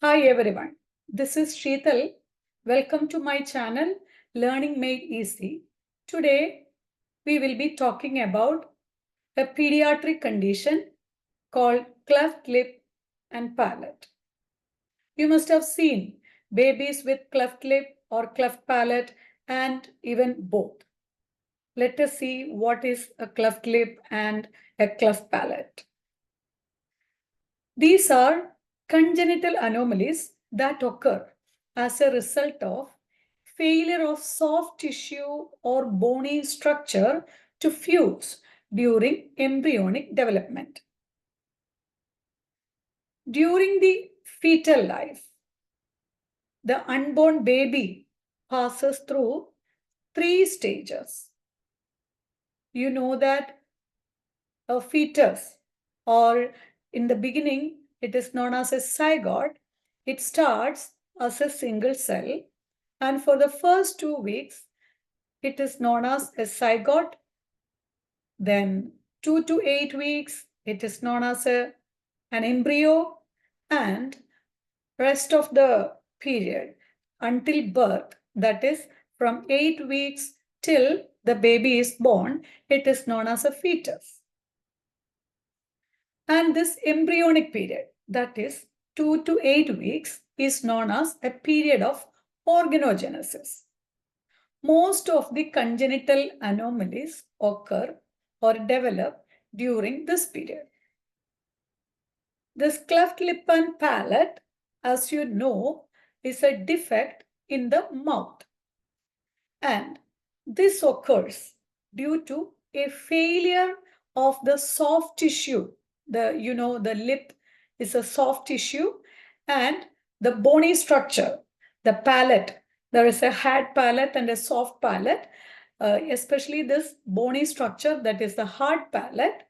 Hi everyone, this is Sheetal. Welcome to my channel Learning Made Easy. Today we will be talking about a pediatric condition called cleft lip and palate. You must have seen babies with cleft lip or cleft palate and even both. Let us see what is a cleft lip and a cleft palate. These are congenital anomalies that occur as a result of failure of soft tissue or bony structure to fuse during embryonic development. During the fetal life, the unborn baby passes through 3 stages. You know that a fetus, or in the beginning, it is known as a zygote. It starts as a single cell, and for the first 2 weeks, it is known as a zygote. Then 2 to 8 weeks, it is known as an embryo, and rest of the period until birth, that is from 8 weeks till the baby is born, it is known as a fetus. And this embryonic period, that is 2 to 8 weeks, is known as a period of organogenesis. Most of the congenital anomalies occur or develop during this period. This cleft lip and palate, as you know, is a defect in the mouth. And this occurs due to a failure of the soft tissue. The lip is a soft tissue, and the bony structure, the palate. There is a hard palate and a soft palate, especially this bony structure, that is the hard palate.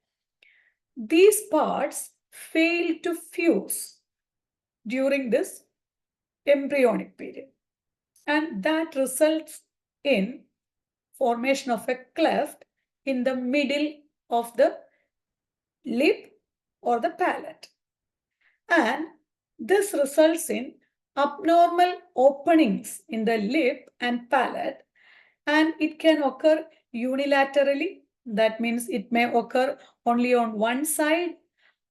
These parts fail to fuse during this embryonic period, and that results in formation of a cleft in the middle of the lip or the palate. And this results in abnormal openings in the lip and palate, and it can occur unilaterally. That means it may occur only on one side,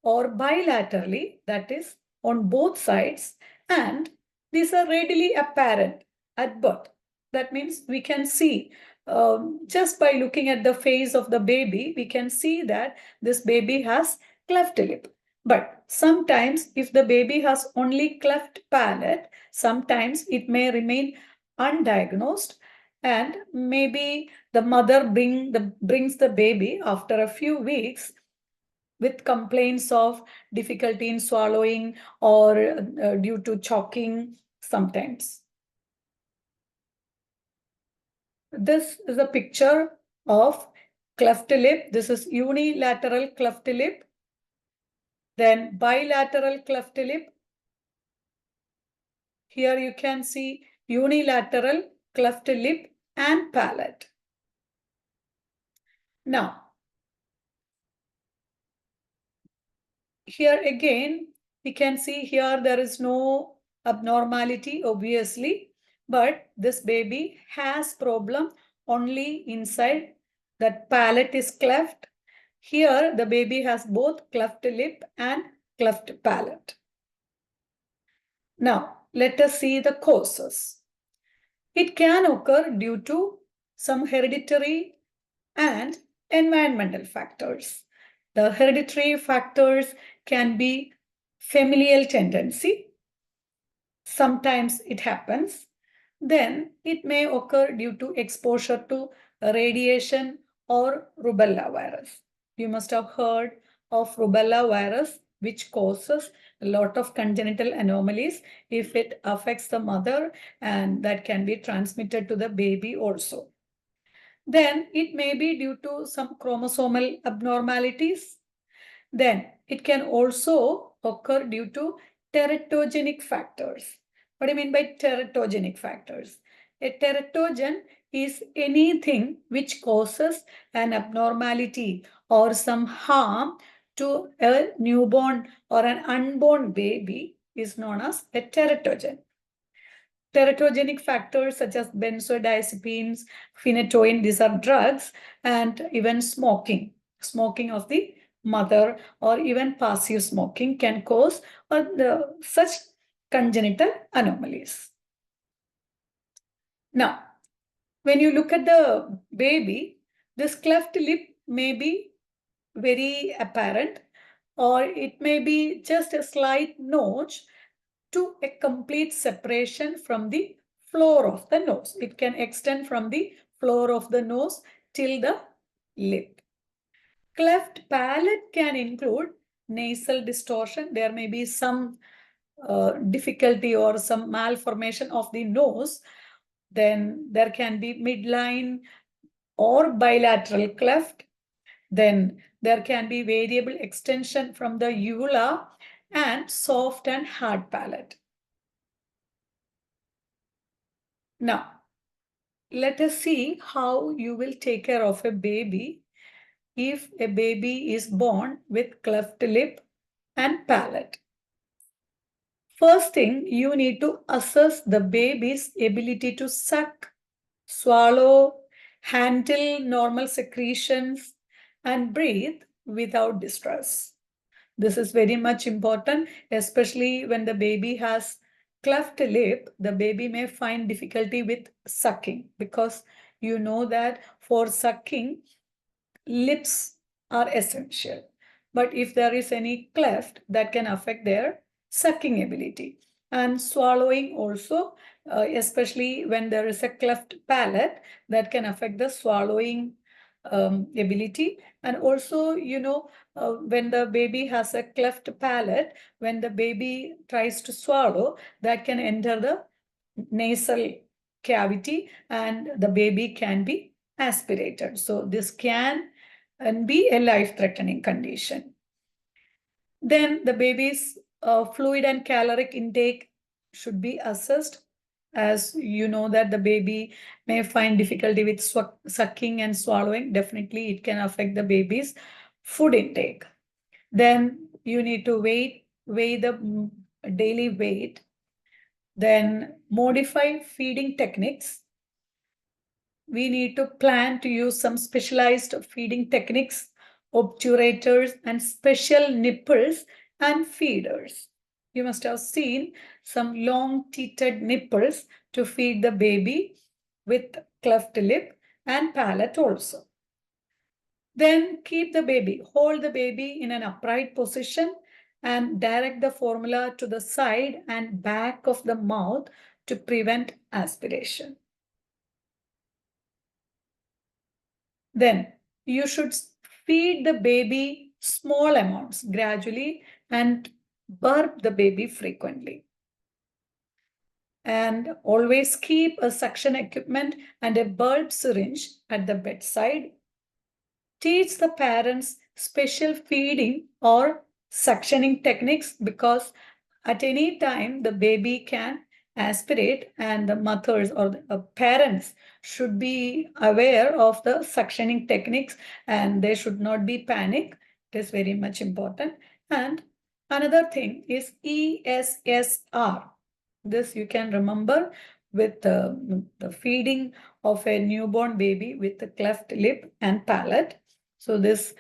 or bilaterally, that is on both sides, and these are readily apparent at birth. That means we can see just by looking at the face of the baby, we can see that this baby has cleft lip. But sometimes if the baby has only cleft palate, sometimes it may remain undiagnosed, and maybe the mother brings the baby after a few weeks with complaints of difficulty in swallowing or due to choking sometimes. This is a picture of cleft lip. This is unilateral cleft lip. Then bilateral cleft lip. Here you can see unilateral cleft lip and palate. Now, here again, we can see here there is no abnormality, obviously, but this baby has problem only inside. That palate is cleft. Here, the baby has both cleft lip and cleft palate. Now, let us see the causes. It can occur due to some hereditary and environmental factors. The hereditary factors can be familial tendency. Sometimes it happens. Then it may occur due to exposure to radiation or rubella virus. You must have heard of rubella virus, which causes a lot of congenital anomalies if it affects the mother, and that can be transmitted to the baby also. Then it may be due to some chromosomal abnormalities. Then it can also occur due to teratogenic factors. What do you mean by teratogenic factors? A teratogen is anything which causes an abnormality or some harm to a newborn or an unborn baby is known as a teratogen. Teratogenic factors such as benzodiazepines, phenytoin, these are drugs, and even smoking of the mother, or even passive smoking can cause such congenital anomalies. Now, when you look at the baby, this cleft lip may be very apparent, or it may be just a slight notch to a complete separation from the floor of the nose. It can extend from the floor of the nose till the lip. Cleft palate can include nasal distortion. There may be some difficulty or some malformation of the nose. Then there can be midline or bilateral cleft. Then there can be variable extension from the uvula and soft and hard palate. Now, let us see how you will take care of a baby if a baby is born with cleft lip and palate. First thing, you need to assess the baby's ability to suck, swallow, handle normal secretions, and breathe without distress. This is very much important, especially when the baby has cleft lip. The baby may find difficulty with sucking, because you know that for sucking, lips are essential. But if there is any cleft, that can affect their sucking ability. And swallowing also, especially when there is a cleft palate, that can affect the swallowing ability. And also, when the baby has a cleft palate, when the baby tries to swallow, that can enter the nasal cavity and the baby can be aspirated. So this can be a life-threatening condition. Then the baby's fluid and caloric intake should be assessed, as you know that the baby may find difficulty with sucking and swallowing. Definitely it can affect the baby's food intake. Then you need to weigh the daily weight. Then modify feeding techniques. We need to plan to use some specialized feeding techniques, obturators, and special nipples and feeders. You must have seen some long-teated nipples to feed the baby with cleft lip and palate also. Then hold the baby in an upright position and direct the formula to the side and back of the mouth to prevent aspiration. Then you should feed the baby small amounts gradually and burp the baby frequently. And always keep a suction equipment and a bulb syringe at the bedside. Teach the parents special feeding or suctioning techniques, because at any time the baby can aspirate, and the mothers or the parents should be aware of the suctioning techniques and they should not be panic. It is very much important. And another thing is ESSR. This you can remember with the feeding of a newborn baby with the cleft lip and palate. So this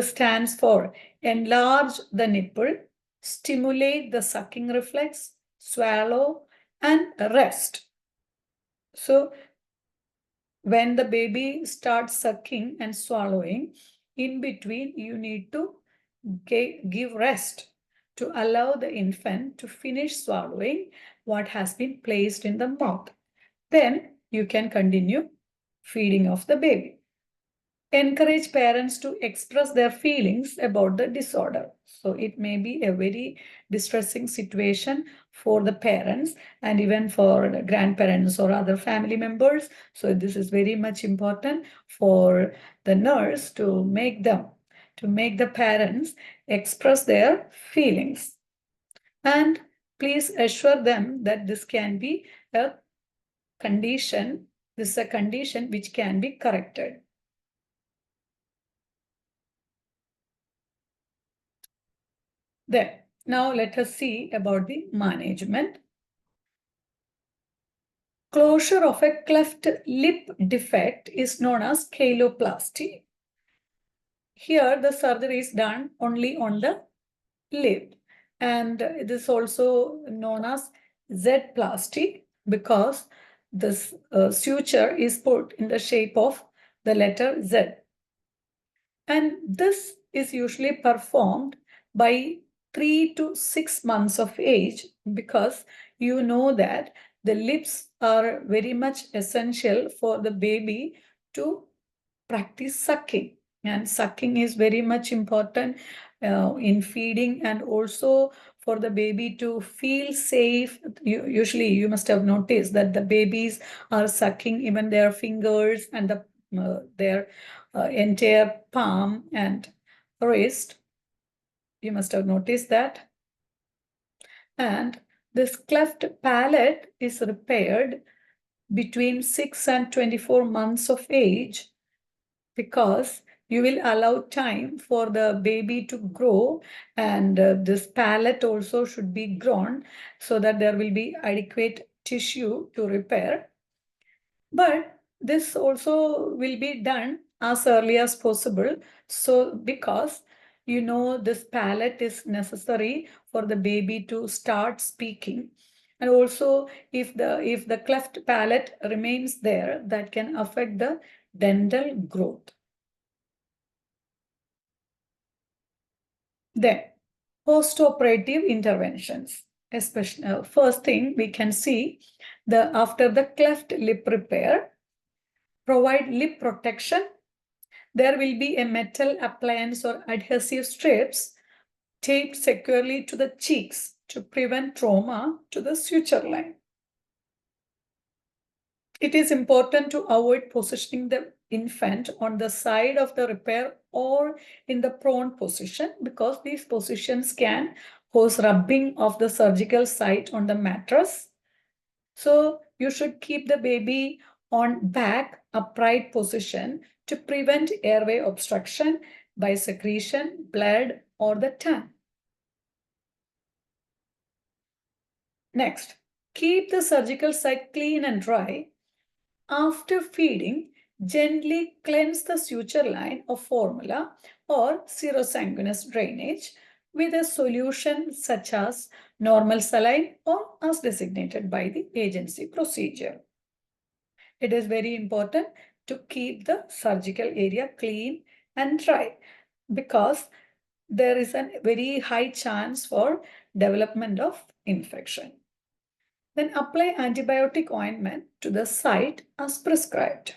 stands for enlarge the nipple, stimulate the sucking reflex, swallow, and rest. So when the baby starts sucking and swallowing, in between you need to give rest to allow the infant to finish swallowing what has been placed in the mouth. Then you can continue feeding of the baby. Encourage parents to express their feelings about the disorder. So it may be a very distressing situation for the parents and even for the grandparents or other family members. So this is very much important for the nurse to make the parents express their feelings. And please assure them that this can be a condition. This is a condition which can be corrected. Then Now let us see about the management. Closure of a cleft lip defect is known as scaloplasty. Here the surgery is done only on the lip, and it is also known as Z-plasty because this suture is put in the shape of the letter Z. And this is usually performed by 3 to 6 months of age because you know that the lips are very much essential for the baby to practice sucking. And sucking is very much important in feeding and also for the baby to feel safe. Usually you must have noticed that the babies are sucking even their fingers and their entire palm and wrist. You must have noticed that. And this cleft palate is repaired between 6 and 24 months of age because you will allow time for the baby to grow, and this palate also should be grown so that there will be adequate tissue to repair. But this also will be done as early as possible. So because you know this palate is necessary for the baby to start speaking. And also if the cleft palate remains there, that can affect the dental growth. Then, post-operative interventions. Especially, first thing we can see after the cleft lip repair, provide lip protection. There will be a metal appliance or adhesive strips taped securely to the cheeks to prevent trauma to the suture line. It is important to avoid positioning the infant on the side of the repair or in the prone position because these positions can cause rubbing of the surgical site on the mattress. So you should keep the baby on back upright position to prevent airway obstruction by secretion, blood, or the tongue. Next, keep the surgical site clean and dry. After feeding, gently cleanse the suture line of formula or serosanguinous drainage with a solution such as normal saline or as designated by the agency procedure. It is very important to keep the surgical area clean and dry because there is a very high chance for development of infection. Then apply antibiotic ointment to the site as prescribed.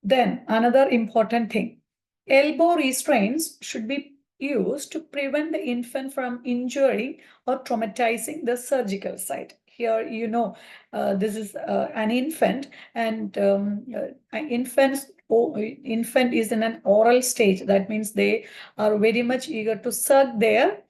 Then another important thing, elbow restraints should be used to prevent the infant from injuring or traumatizing the surgical site. Here, you know, this is an infant, and infant is in an oral stage. That means they are very much eager to suck their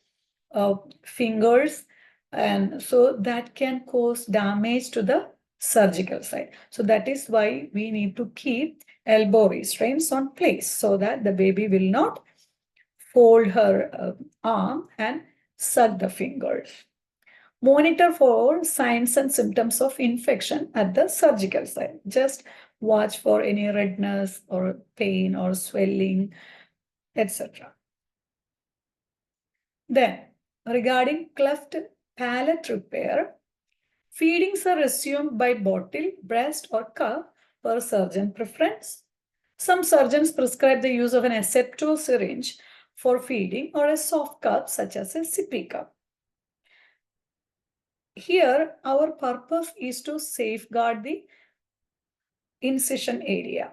fingers, and so that can cause damage to the surgical site. So that is why we need to keep elbow restraints on place so that the baby will not fold her arm and suck the fingers. Monitor for signs and symptoms of infection at the surgical site. Just watch for any redness or pain or swelling, etc. Then, regarding cleft palate repair, feedings are resumed by bottle, breast, or cup per surgeon preference. Some surgeons prescribe the use of an asepto syringe for feeding or a soft cup such as a sippy cup. Here, our purpose is to safeguard the incision area.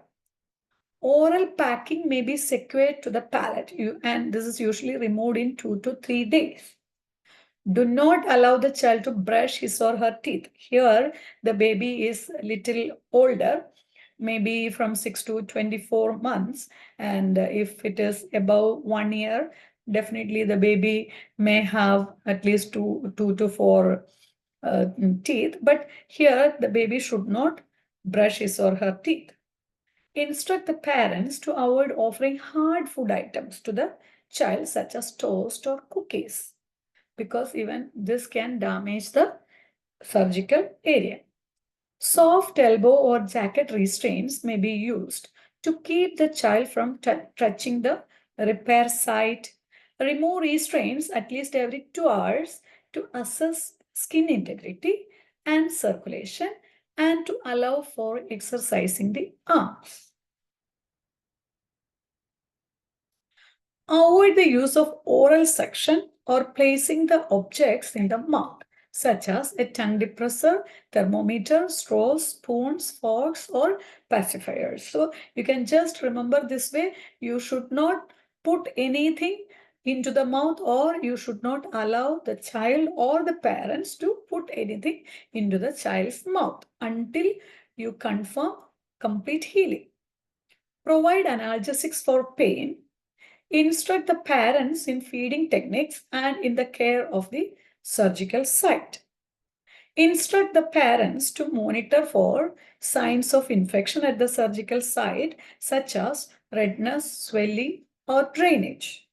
Oral packing may be secured to the palate, and this is usually removed in 2 to 3 days. Do not allow the child to brush his or her teeth. Here, the baby is a little older, maybe from 6 to 24 months. And if it is above 1 year, definitely the baby may have at least two to four teeth. But here, the baby should not brush his or her teeth. Instruct the parents to avoid offering hard food items to the child, such as toast or cookies, because even this can damage the surgical area. Soft elbow or jacket restraints may be used to keep the child from touching the repair site. Remove restraints at least every 2 hours to assess skin integrity and circulation and to allow for exercising the arms. Avoid the use of oral suction or placing the objects in the mouth, such as a tongue depressor, thermometer, straws, spoons, forks, or pacifiers. So you can just remember this way. You should not put anything into the mouth, or you should not allow the child or the parents to put anything into the child's mouth until you confirm complete healing. Provide analgesics for pain. Instruct the parents in feeding techniques and in the care of the surgical site. Instruct the parents to monitor for signs of infection at the surgical site, such as redness, swelling, or drainage.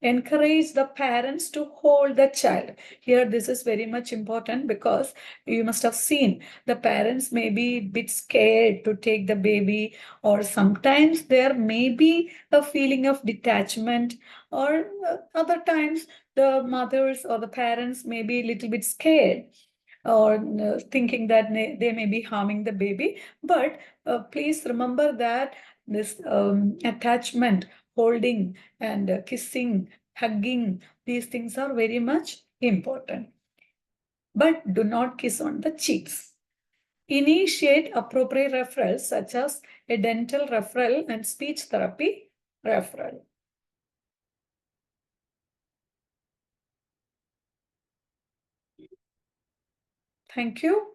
Encourage the parents to hold the child. Here, this is very much important because you must have seen the parents may be a bit scared to take the baby, or sometimes there may be a feeling of detachment, or other times the mothers or the parents may be a little bit scared or thinking that they may be harming the baby. But please remember that this attachment, holding and kissing, hugging, these things are very much important. But do not kiss on the cheeks. Initiate appropriate referrals such as a dental referral and speech therapy referral. Thank you.